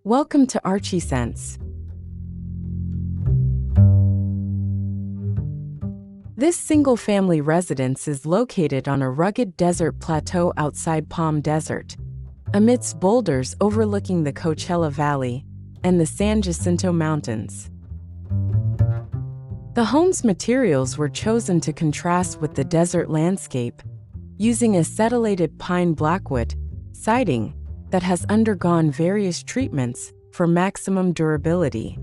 Welcome to Archiesense. This single-family residence is located on a rugged desert plateau outside Palm Desert, amidst boulders overlooking the Coachella Valley and the San Jacinto Mountains. The home's materials were chosen to contrast with the desert landscape, using acetylated pine blackwood siding that has undergone various treatments for maximum durability.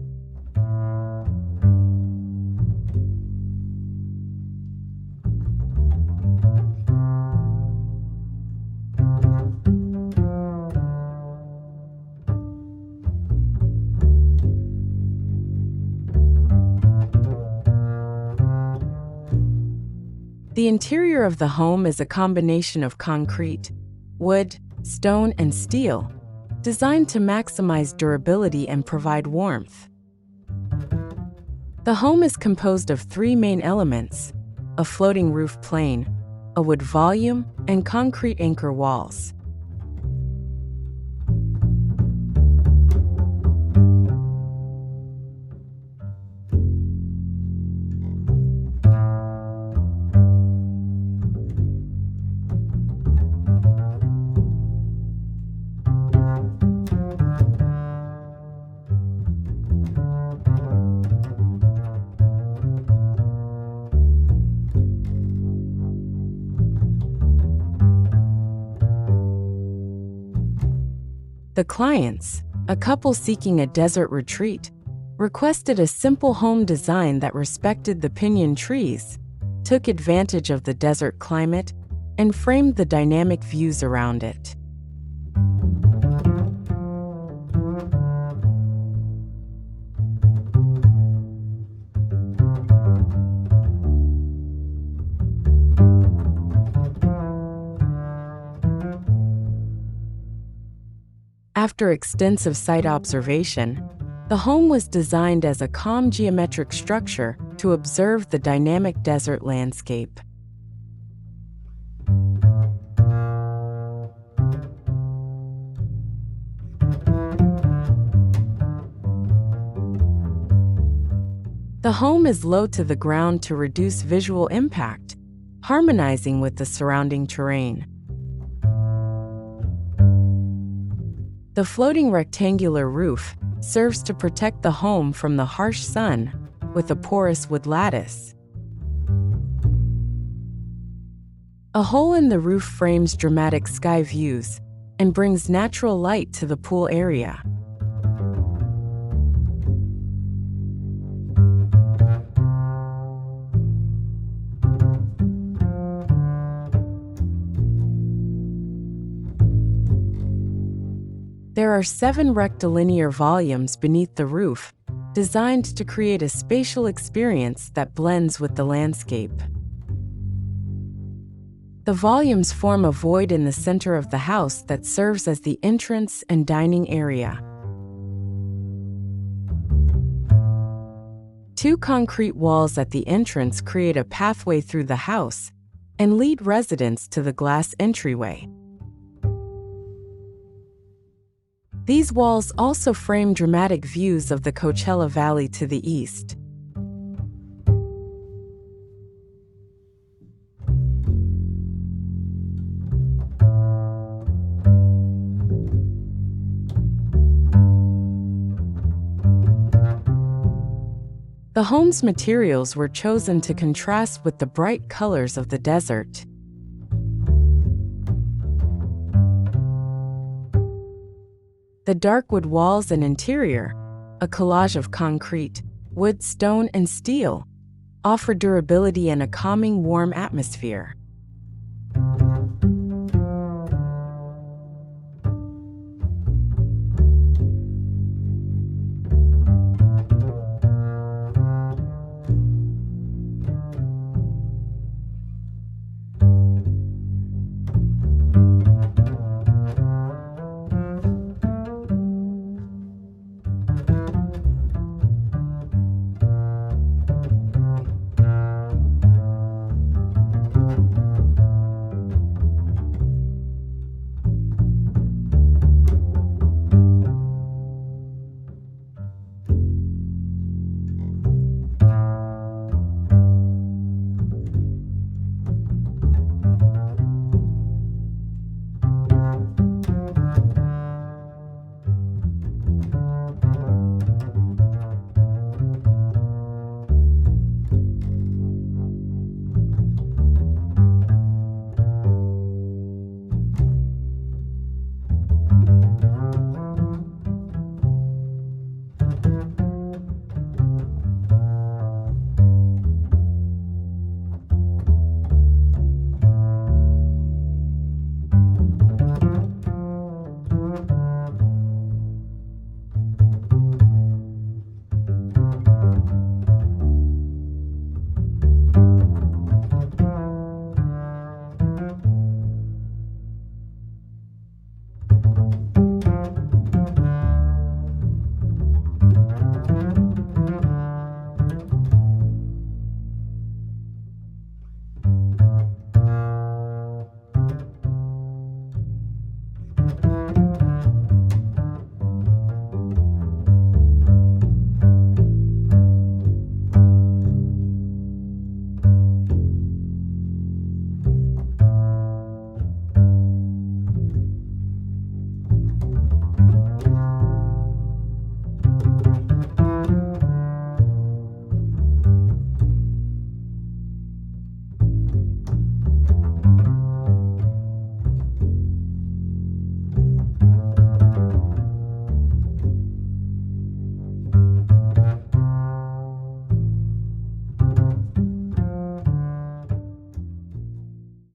The interior of the home is a combination of concrete, wood, stone, and steel, designed to maximize durability and provide warmth. The home is composed of three main elements: a floating roof plane, a wood volume, and concrete anchor walls. The clients, a couple seeking a desert retreat, requested a simple home design that respected the pinyon trees, took advantage of the desert climate, and framed the dynamic views around it. After extensive site observation, the home was designed as a calm geometric structure to observe the dynamic desert landscape. The home is low to the ground to reduce visual impact, harmonizing with the surrounding terrain. The floating rectangular roof serves to protect the home from the harsh sun with a porous wood lattice. A hole in the roof frames dramatic sky views and brings natural light to the pool area. There are 7 rectilinear volumes beneath the roof, designed to create a spatial experience that blends with the landscape. The volumes form a void in the center of the house that serves as the entrance and dining area. 2 concrete walls at the entrance create a pathway through the house and lead residents to the glass entryway. These walls also frame dramatic views of the Coachella Valley to the east. The home's materials were chosen to contrast with the bright colors of the desert. The dark wood walls and interior, a collage of concrete, wood, stone, and steel, offer durability and a calming, warm atmosphere.